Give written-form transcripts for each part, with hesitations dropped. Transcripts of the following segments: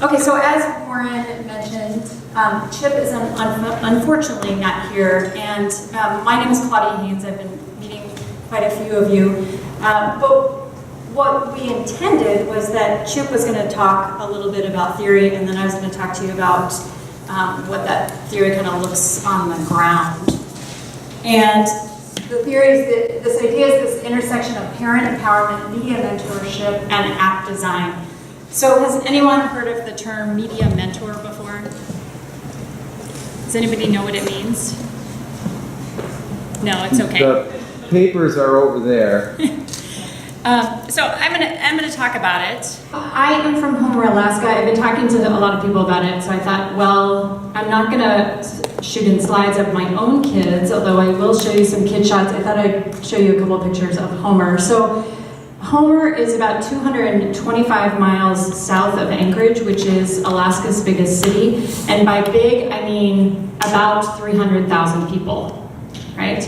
Okay, so as Warren mentioned, Chip is unfortunately not here, and my name is Claudia Haines. I've been meeting quite a few of you. But what we intended was that Chip was going to talk a little bit about theory, and then I was going to talk to you about what that theory kind of looks on the ground. And the theory is that this idea is this intersection of parent empowerment, media mentorship, and app design. So has anyone heard of the term media mentor before? Does anybody know what it means? No, it's okay. The papers are over there. So I'm gonna talk about it. I am from Homer, Alaska. I've been talking to a lot of people about it, so I thought, well, I'm not gonna shoot in slides of my own kids, although I will show you some kid shots. I thought I'd show you a couple of pictures of Homer. So Homer is about 225 miles south of Anchorage, which is Alaska's biggest city. And by big, I mean about 300,000 people, right?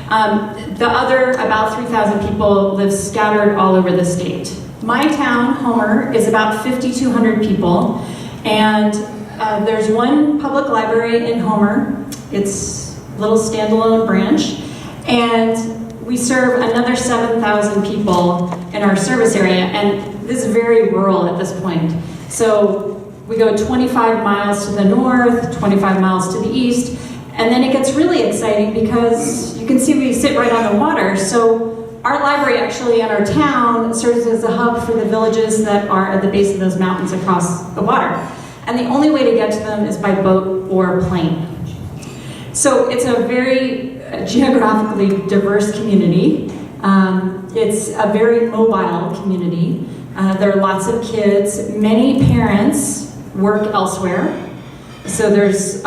The other about 3,000 people live scattered all over the state. My town, Homer, is about 5,200 people, and there's one public library in Homer. It's a little standalone branch, and we serve another 7,000 people in our service area, and this is very rural at this point. So we go 25 miles to the north, 25 miles to the east, and then it gets really exciting because you can see we sit right on the water. So our library actually in our town serves as a hub for the villages that are at the base of those mountains across the water. And the only way to get to them is by boat or plane. So it's a very geographically diverse community. It's a very mobile community. There are lots of kids. Many parents work elsewhere. So there's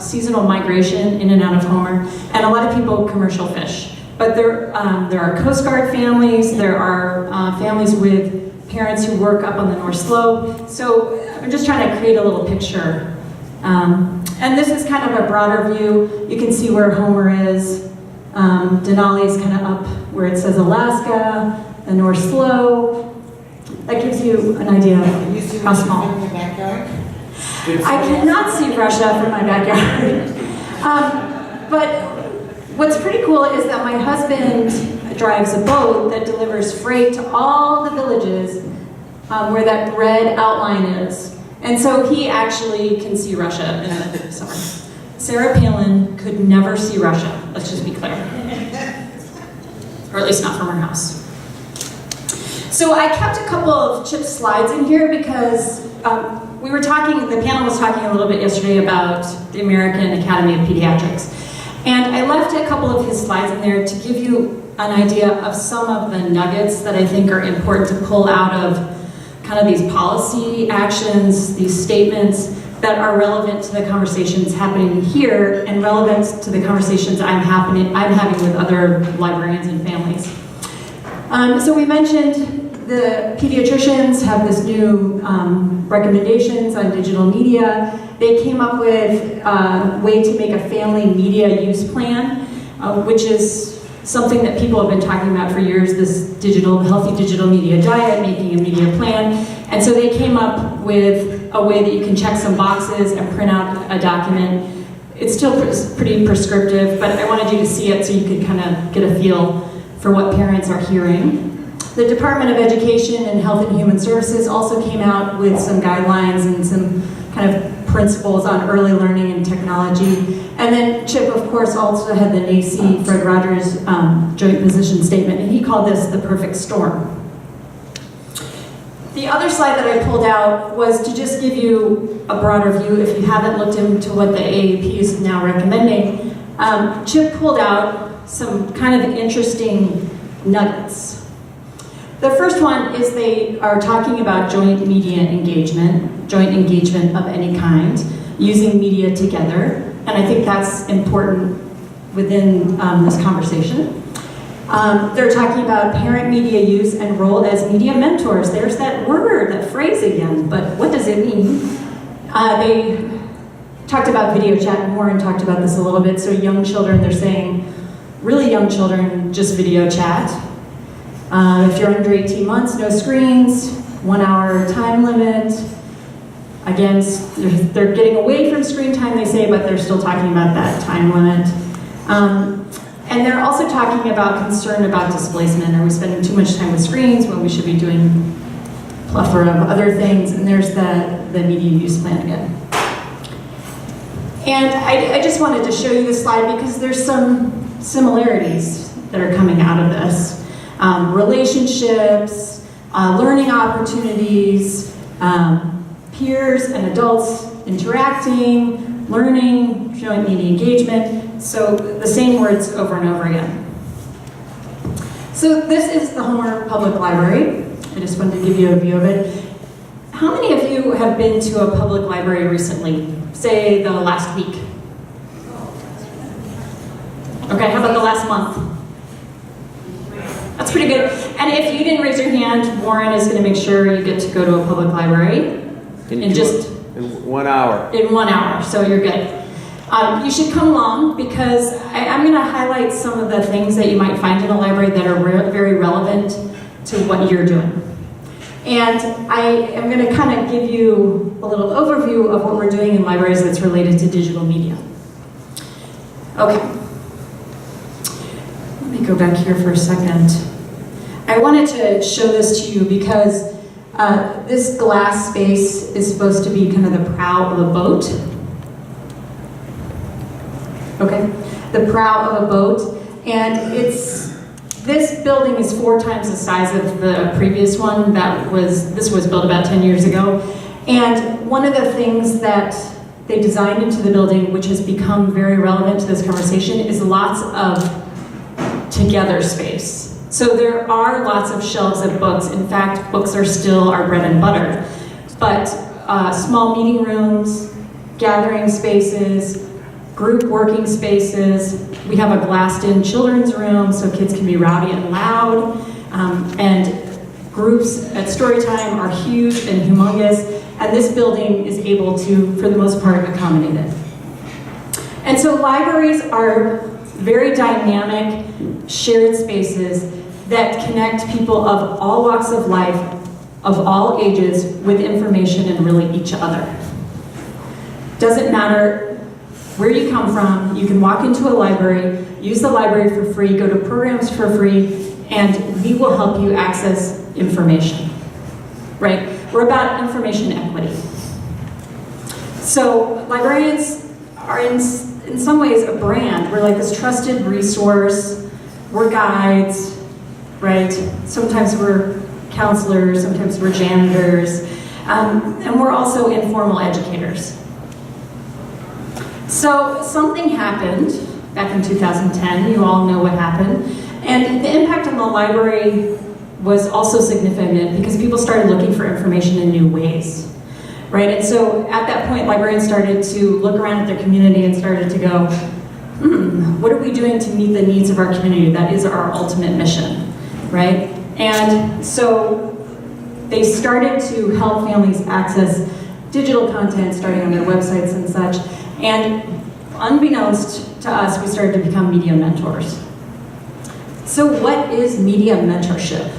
seasonal migration in and out of Homer, and a lot of people commercial fish. But there are Coast Guard families, there are families with parents who work up on the North Slope. So I'm just trying to create a little picture. And this is kind of a broader view. You can see where Homer is. Denali is kind of up where it says Alaska, the North Slope. That gives you an idea of how small. From your backyard? I cannot see Russia from my backyard. But what's pretty cool is that my husband drives a boat that delivers freight to all the villages where that red outline is. And so he actually can see Russia in the summer. Sarah Palin could never see Russia, let's just be clear. Or at least not from her house. So I kept a couple of Chip's slides in here because we were talking, the panel was talking a little bit yesterday about the American Academy of Pediatrics. And I left a couple of his slides in there to give you an idea of some of the nuggets that I think are important to pull out of kind of these policy actions, these statements that are relevant to the conversations happening here and relevant to the conversations I'm having with other librarians and families. So we mentioned the pediatricians have this new recommendations on digital media. They came up with a way to make a family media use plan, which is something that people have been talking about for years, this healthy digital media diet, making a media plan. And so they came up with a way that you can check some boxes and print out a document. It's still pretty prescriptive, but I wanted you to see it so you could kind of get a feel for what parents are hearing. The Department of Education and Health and Human Services also came out with some guidelines and some kind of principles on early learning and technology. And then Chip, of course, also had the NACI, Fred Rogers joint position statement, and he called this the perfect storm. The other slide that I pulled out was to just give you a broader view if you haven't looked into what the AAP is now recommending. Chip pulled out some kind of interesting nuggets. The first one is they are talking about joint media engagement, joint engagement of any kind, using media together, and I think that's important within this conversation. They're talking about parent media use and role as media mentors. There's that word, that phrase again, but what does it mean? They talked about video chat, and Warren talked about this a little bit, so young children, they're saying, really young children, just video chat. If you're under 18 months, no screens, 1 hour time limit. Again, they're getting away from screen time, they say, but they're still talking about that time limit. And they're also talking about concern about displacement. Are we spending too much time with screens when we should be doing a plethora of other things? And there's the media use plan again. And I just wanted to show you this slide because there's some similarities that are coming out of this. Relationships, learning opportunities, peers and adults interacting, learning, showing media engagement. So the same words over and over again. So this is the Homer Public Library. I just wanted to give you a view of it. How many of you have been to a public library recently? Say the last week. Okay, how about the last month? That's pretty good. And if you didn't raise your hand, Warren is going to make sure you get to go to a public library in 1 hour. In 1 hour, so you're good. You should come along because I'm going to highlight some of the things that you might find in the library that are very relevant to what you're doing. And I am going to kind of give you a little overview of what we're doing in libraries that's related to digital media. Okay. Let me go back here for a second. I wanted to show this to you because this glass space is supposed to be kind of the prow of a boat. Okay, the prow of a boat, and this building is 4 times the size of the previous one. This was built about 10 years ago, and one of the things that they designed into the building, which has become very relevant to this conversation, is lots of together space. So there are lots of shelves of books. In fact, books are still our bread and butter. But small meeting rooms, gathering spaces, group working spaces. We have a glassed-in children's room so kids can be rowdy and loud. And groups at Storytime are huge and humongous. And this building is able to, for the most part, accommodate it. And so libraries are very dynamic, shared spaces that connect people of all walks of life, of all ages, with information and really each other. Doesn't matter where you come from, you can walk into a library, use the library for free, go to programs for free, and we will help you access information, right? We're about information equity. So librarians are in some ways a brand. We're like this trusted resource. We're guides, right? Sometimes we're counselors, sometimes we're janitors, and we're also informal educators. So something happened back in 2010. You all know what happened. And the impact on the library was also significant because people started looking for information in new ways, right? And so at that point, librarians started to look around at their community and started to go, what are we doing to meet the needs of our community? That is our ultimate mission, right? And so they started to help families access digital content, starting on their websites and such. And unbeknownst to us, we started to become media mentors. So what is media mentorship?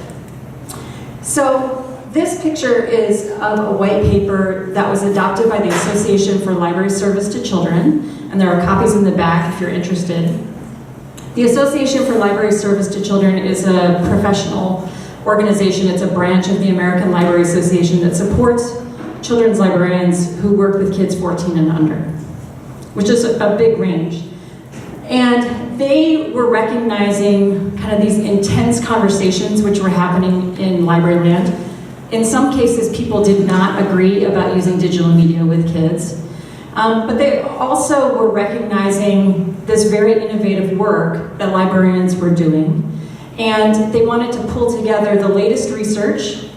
So this picture is of a white paper that was adopted by the Association for Library Service to Children, and there are copies in the back if you're interested. The Association for Library Service to Children is a professional organization. It's a branch of the American Library Association that supports children's librarians who work with kids 14 and under, which is a big range. And they were recognizing kind of these intense conversations which were happening in library land. In some cases, people did not agree about using digital media with kids. But they also were recognizing this very innovative work that librarians were doing. And they wanted to pull together the latest research,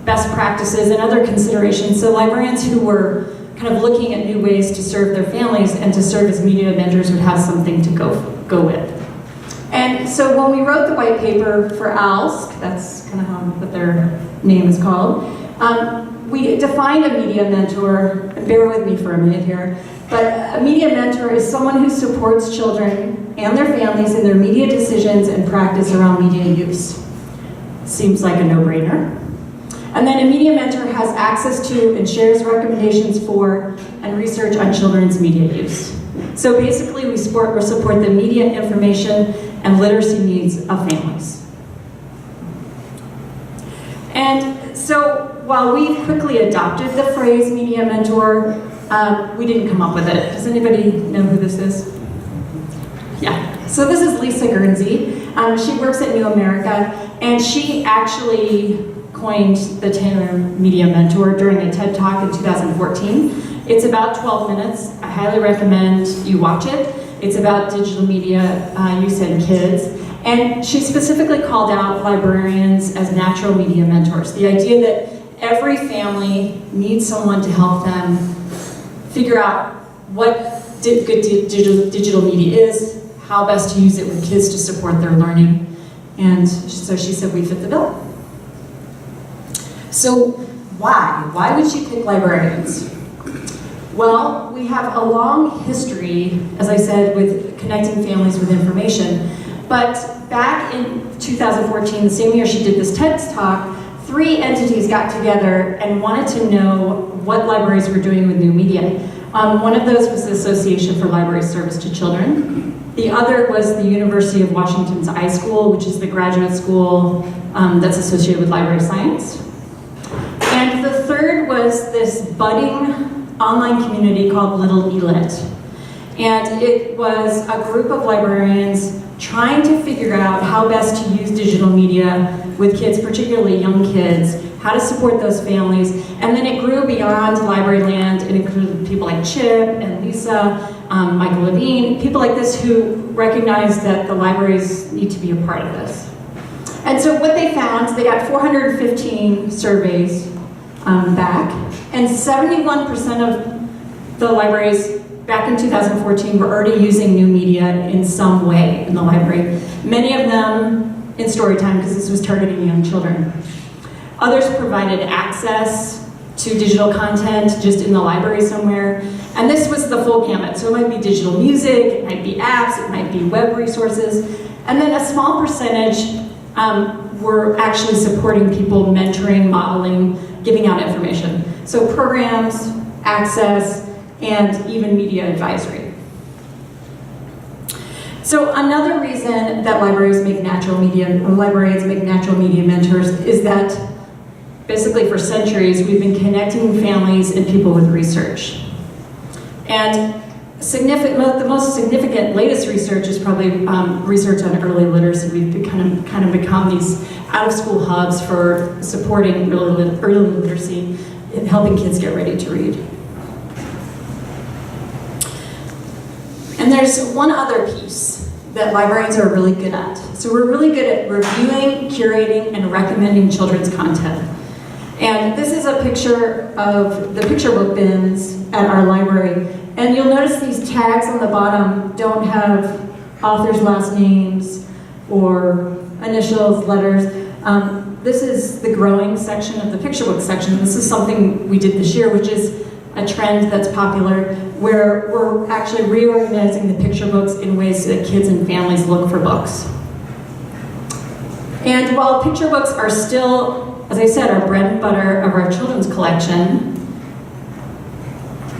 best practices, and other considerations. So librarians who were kind of looking at new ways to serve their families and to serve as media mentors would have something to go with. And so when we wrote the white paper for ALSC, that's kind of what their name is called, we defined a media mentor. Bear with me for a minute here. But a media mentor is someone who supports children and their families in their media decisions and practice around media use. Seems like a no-brainer. And then a media mentor has access to and shares recommendations for and research on children's media use. So basically we support the media information and literacy needs of families. And so while we quickly adopted the phrase media mentor, we didn't come up with it. Does anybody know who this is? Yeah, so this is Lisa Guernsey. She works at New America, and she actually coined the term media mentor during a TED Talk in 2014. It's about 12 minutes. I highly recommend you watch it. It's about digital media use in kids. And she specifically called out librarians as natural media mentors. The idea that every family needs someone to help them figure out what good digital media is, how best to use it with kids to support their learning. And so she said we fit the bill. So why? Why would she pick librarians? Well, we have a long history, as I said, with connecting families with information. But back in 2014, the same year she did this TED Talk, 3 entities got together and wanted to know what libraries were doing with new media. One of those was the Association for Library Service to Children. The other was the University of Washington's iSchool, which is the graduate school that's associated with library science. And the third was this budding online community called Little Elit. And it was a group of librarians trying to figure out how best to use digital media with kids, particularly young kids, how to support those families. And then it grew beyond library land. It included people like Chip and Lisa, Michael Levine, people like this who recognized that the libraries need to be a part of this. And so what they found, they got 415 surveys back, and 71% of the libraries back in 2014 were already using new media in some way in the library. Many of them in Storytime, because this was targeting young children. Others provided access to digital content just in the library somewhere. And this was the full gamut. So it might be digital music, it might be apps, it might be web resources. And then a small percentage were actually supporting people, mentoring, modeling, giving out information. So programs, access, and even media advisory. So another reason that librarians make natural media mentors is that basically for centuries we've been connecting families and people with research. And the most significant latest research is probably research on early literacy. We've kind of become these out-of-school hubs for supporting early literacy and helping kids get ready to read. And there's one other piece that librarians are really good at. So we're really good at reviewing, curating, and recommending children's content. And this is a picture of the picture book bins at our library. And you'll notice these tags on the bottom don't have authors' last names or initials, letters. This is the growing section of the picture book section. This is something we did this year, which is a trend that's popular, where we're actually reorganizing the picture books in ways that kids and families look for books. And while picture books are still, as I said, our bread and butter of our children's collection,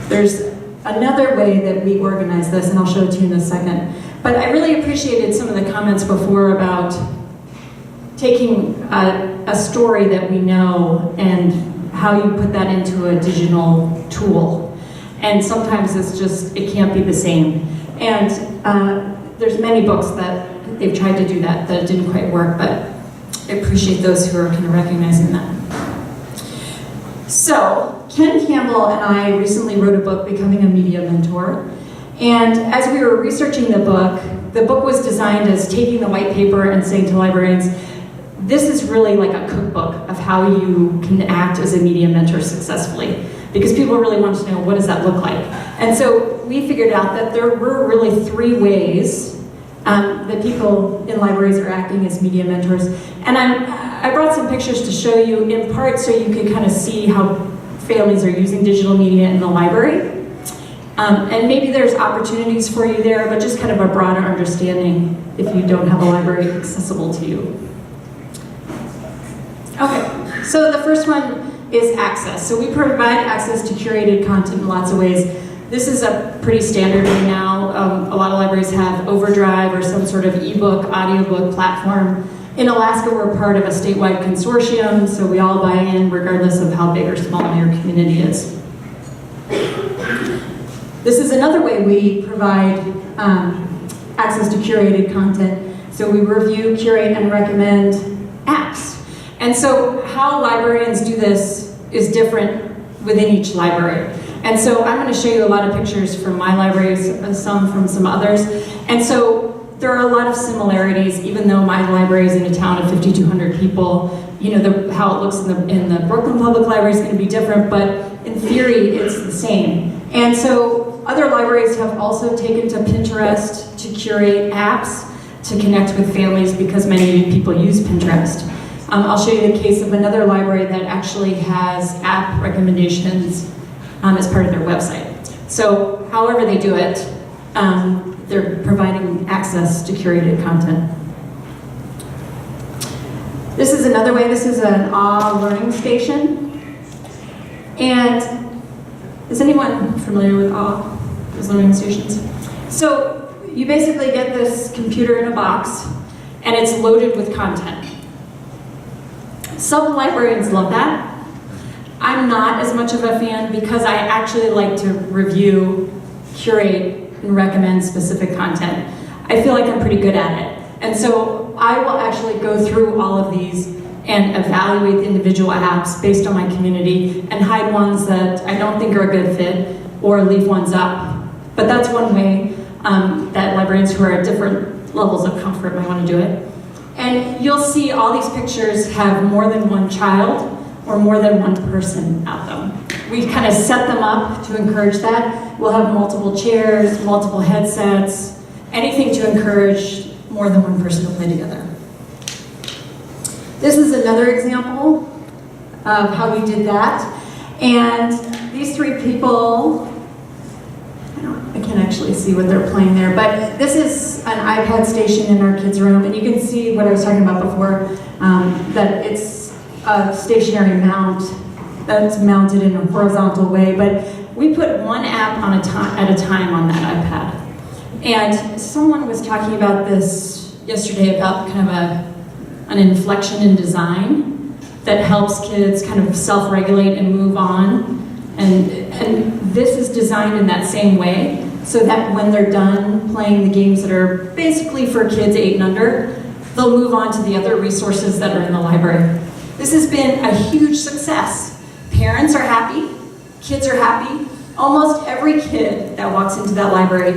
there's another way that we organize this, and I'll show it to you in a second. But I really appreciated some of the comments before about taking a story that we know and how you put that into a digital tool. And sometimes it can't be the same. And there's many books that they've tried to do that didn't quite work, but I appreciate those who are kind of recognizing that. So, Ken Campbell and I recently wrote a book, Becoming a Media Mentor. And as we were researching the book was designed as taking the white paper and saying to librarians, this is really like a cookbook of how you can act as a media mentor successfully. Because people really want to know, what does that look like? And so we figured out that there were really 3 ways that people in libraries are acting as media mentors. And I brought some pictures to show you, in part so you could kind of see how families are using digital media in the library. And maybe there's opportunities for you there, but just kind of a broader understanding if you don't have a library accessible to you. Okay, So the first one is access. So we provide access to curated content in lots of ways. This is a pretty standard way now. A lot of libraries have Overdrive or some sort of ebook, audiobook platform. In Alaska, we're part of a statewide consortium, so we all buy in regardless of how big or small your community is. This is another way we provide access to curated content. So we review, curate, and recommend apps. And so how librarians do this is different within each library. And so I'm going to show you a lot of pictures from my libraries, some from some others. And so there are a lot of similarities, even though my library is in a town of 5,200 people. You know, how it looks in the Brooklyn Public Library is going to be different, but in theory, it's the same. And so other libraries have also taken to Pinterest to curate apps to connect with families because many people use Pinterest. I'll show you the case of another library that actually has app recommendations as part of their website. So however they do it, they're providing access to curated content. This is another way. This is an AWE learning station. And is anyone familiar with AWE, those learning stations? So you basically get this computer in a box, and it's loaded with content. Some librarians love that. I'm not as much of a fan because I actually like to review, curate, and recommend specific content. I feel like I'm pretty good at it. And so I will actually go through all of these and evaluate the individual apps based on my community and hide ones that I don't think are a good fit or leave ones up. But that's one way that librarians who are at different levels of comfort might want to do it. And you'll see all these pictures have more than one child or more than one person at them. We kind of set them up to encourage that. We'll have multiple chairs, multiple headsets, anything to encourage more than one person to play together. This is another example of how we did that. And these three people, I can't actually see what they're playing there, but this is an iPad station in our kids' room, and you can see what I was talking about before, that it's a stationary mount that's mounted in a horizontal way, but we put one app at a time on that iPad. And someone was talking about this yesterday about kind of an inflection in design that helps kids kind of self-regulate and move on. And this is designed in that same way, so that when they're done playing the games that are basically for kids 8 and under, they'll move on to the other resources that are in the library. This has been a huge success. Parents are happy, kids are happy. Almost every kid that walks into that library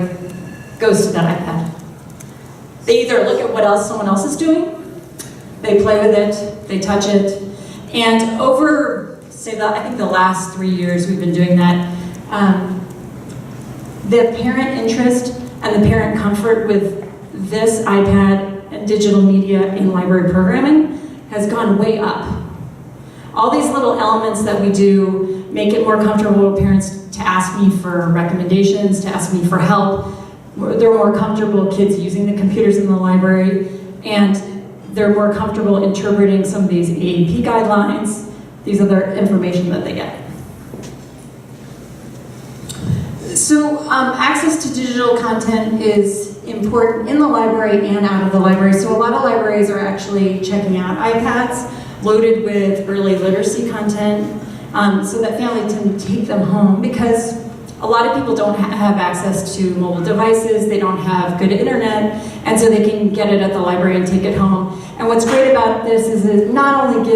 goes to that iPad. They either look at what else someone else is doing, they play with it, they touch it, and over, I think the last 3 years we've been doing that, the parent interest and the parent comfort with this iPad and digital media in library programming has gone way up. All these little elements that we do make it more comfortable for parents to ask me for recommendations, to ask me for help. They're more comfortable kids using the computers in the library, and they're more comfortable interpreting some of these AAP guidelines, these other information that they get. So access to digital content is important in the library and out of the library. So a lot of libraries are actually checking out iPads loaded with early literacy content so that families can take them home, because a lot of people don't have access to mobile devices, they don't have good internet, and so they can get it at the library and take it home. And what's great about this is it not only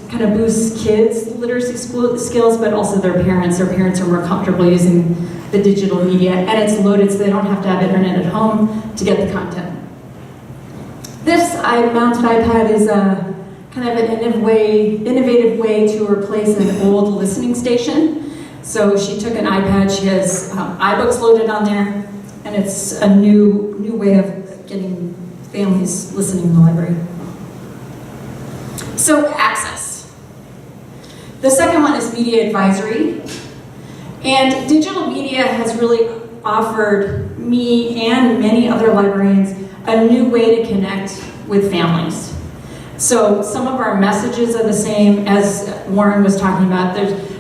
kind of boosts kids' literacy skills, but also their parents. Their parents are more comfortable using the digital media, and it's loaded so they don't have to have internet at home to get the content. This mounted iPad is a kind of an innovative way to replace an old listening station. So she took an iPad, she has iBooks loaded on there, and it's a new way of getting families listening in the library. So access. The second one is media advisory. And digital media has really offered me and many other librarians a new way to connect with families. So some of our messages are the same as Warren was talking about.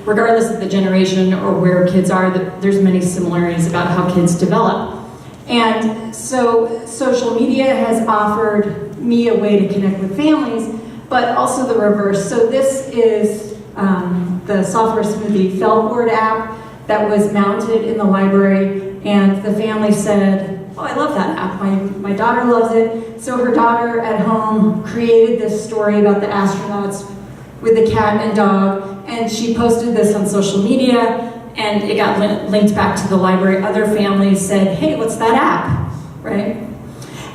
Regardless of the generation or where kids are, there's many similarities about how kids develop. And so social media has offered me a way to connect with families, but also the reverse. So this is the Software Smoothie Feltboard app that was mounted in the library, and the family said, oh, I love that app. My daughter loves it. So her daughter at home created this story about the astronauts with the cat and dog, and she posted this on social media, and it got linked back to the library. Other families said, hey, what's that app, right?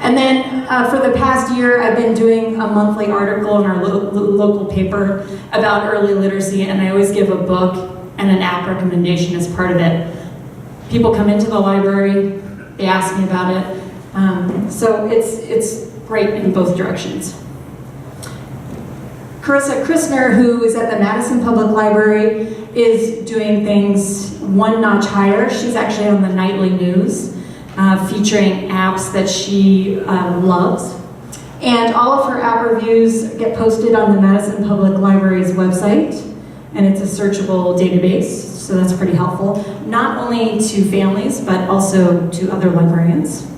And then for the past year, I've been doing a monthly article in our local paper about early literacy, and I always give a book and an app recommendation as part of it. People come into the library, they ask me about it, so it's great in both directions. Carissa Christner, who is at the Madison Public Library, is doing things one notch higher. She's actually on the nightly news, featuring apps that she loves. And all of her app reviews get posted on the Madison Public Library's website, and it's a searchable database, so that's pretty helpful, not only to families, but also to other librarians.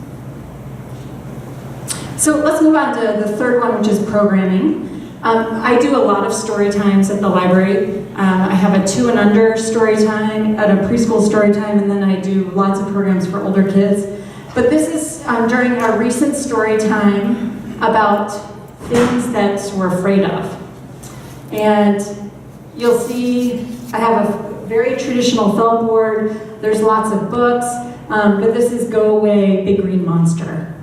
So let's move on to the third one, which is programming. I do a lot of story times at the library. I have a 2 and under story time, at a preschool story time, and then I do lots of programs for older kids. But this is during our recent story time about things that we're afraid of. And you'll see I have a very traditional felt board. There's lots of books, but this is Go Away, Big Green Monster.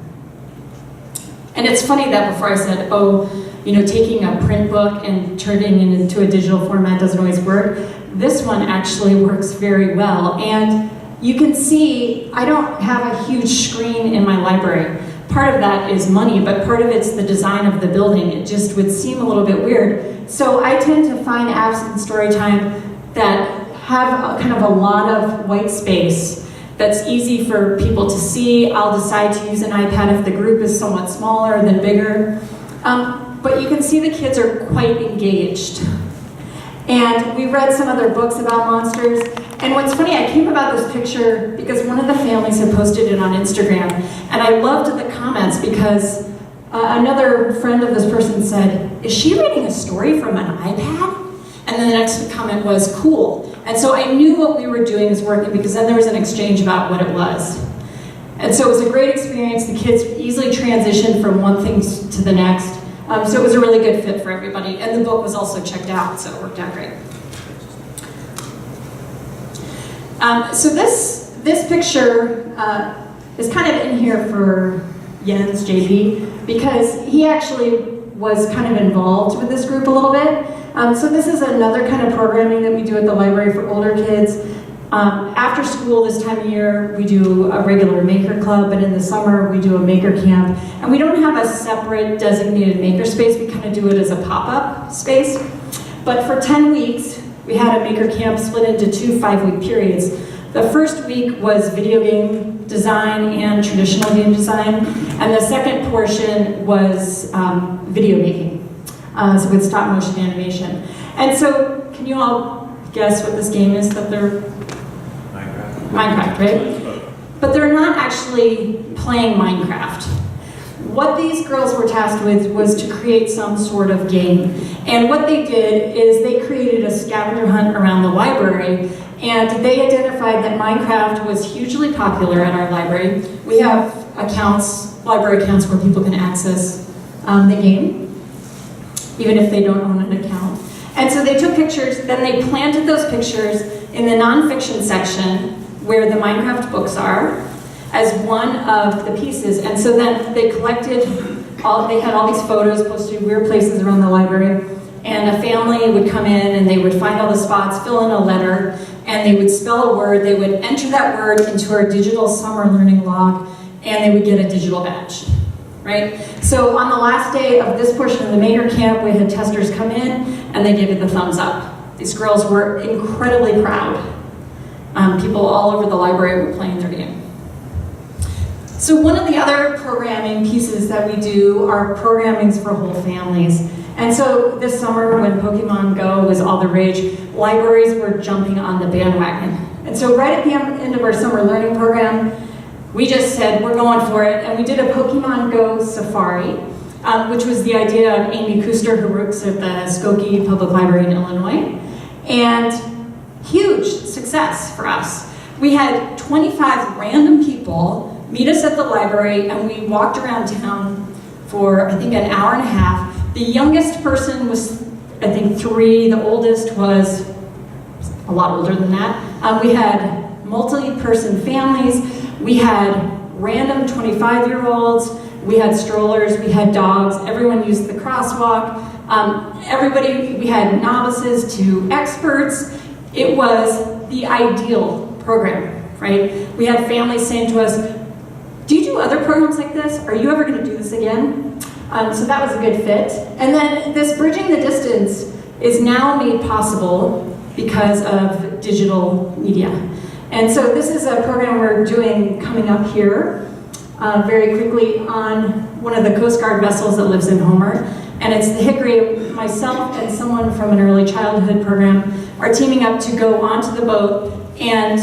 And it's funny that before I said, oh, you know, taking a print book and turning it into a digital format doesn't always work. This one actually works very well. And you can see I don't have a huge screen in my library. Part of that is money, but part of it's the design of the building. It just would seem a little bit weird. So I tend to find apps in Storytime that have kind of a lot of white space that's easy for people to see. I'll decide to use an iPad if the group is somewhat smaller than bigger. But you can see the kids are quite engaged. And we read some other books about monsters. And what's funny, I came about this picture because one of the families had posted it on Instagram. And I loved the comments because another friend of this person said, is she reading a story from an iPad? And then the next comment was, cool. And so I knew what we were doing was working because then there was an exchange about what it was. And so it was a great experience. The kids easily transitioned from one thing to the next. So it was a really good fit for everybody. And the book was also checked out, so it worked out great. So this picture is kind of in here for Jens, JB, because he actually was kind of involved with this group a little bit. So this is another kind of programming that we do at the library for older kids. After school this time of year, we do a regular maker club, but in the summer we do a maker camp. And we don't have a separate designated maker space, we kind of do it as a pop-up space. But for 10 weeks, we had a maker camp split into 2 5-week periods. The first week was video game design and traditional game design, and the second portion was video making, so with stop motion animation. And so, can you all guess what this game is that they're... Minecraft, right? But they're not actually playing Minecraft. What these girls were tasked with was to create some sort of game. And what they did is they created a scavenger hunt around the library, and they identified that Minecraft was hugely popular at our library. We have accounts, library accounts, where people can access the game, even if they don't own an account. And so they took pictures, then they planted those pictures in the nonfiction section where the Minecraft books are, as one of the pieces. And so then they collected, they had all these photos posted in weird places around the library, and a family would come in and they would find all the spots, fill in a letter, and they would spell a word, they would enter that word into our digital summer learning log, and they would get a digital badge, right? So on the last day of this portion of the maker camp, we had testers come in and they gave it the thumbs up. These girls were incredibly proud. People all over the library were playing their game. So one of the other programming pieces that we do are programmings for whole families. And so this summer, when Pokemon Go was all the rage, libraries were jumping on the bandwagon. And so right at the end of our summer learning program, we just said, we're going for it, and we did a Pokemon Go safari, which was the idea of Amy Kuster, who works at the Skokie Public Library in Illinois, and huge success for us. We had 25 random people meet us at the library, and we walked around town for, I think, an hour and a half. The youngest person was, I think, 3. The oldest was a lot older than that. We had multi-person families. We had random 25-year-olds. We had strollers. We had dogs. Everyone used the crosswalk. We had novices to experts. It was the ideal program, right? We had families saying to us, do you do other programs like this? Are you ever going to do this again? So that was a good fit. And then this Bridging the Distance is now made possible because of digital media. And so this is a program we're doing coming up here very quickly on one of the Coast Guard vessels that lives in Homer. And it's the Hickory. Myself and someone from an early childhood program are teaming up to go onto the boat and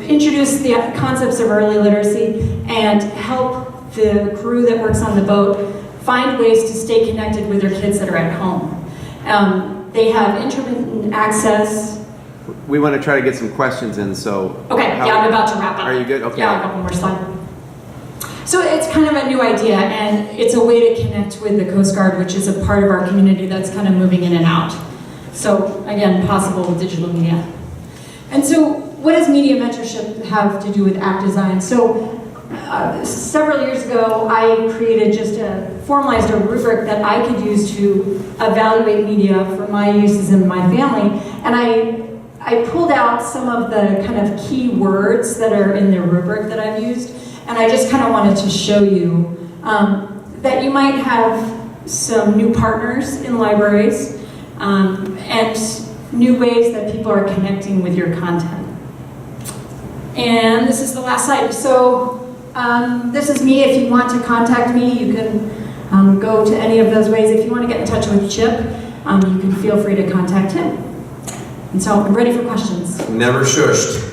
introduce the concepts of early literacy and help the crew that works on the boat find ways to stay connected with their kids that are at home. They have intermittent access. We want to try to get some questions in, so. Okay, I'm about to wrap up. Are you good? Okay. Yeah, I've got one more slide. So it's kind of a new idea, and it's a way to connect with the Coast Guard, which is a part of our community that's kind of moving in and out. So again, possible with digital media. And so what does media mentorship have to do with app design? So several years ago, I created formalized a rubric that I could use to evaluate media for my uses in my family. And I pulled out some of the kind of key words that are in the rubric that I've used. And I just kind of wanted to show you that you might have some new partners in libraries and new ways that people are connecting with your content. And this is the last slide. So this is me. If you want to contact me, you can go to any of those ways. If you want to get in touch with Chip, you can feel free to contact him. And so I'm ready for questions. Never shushed.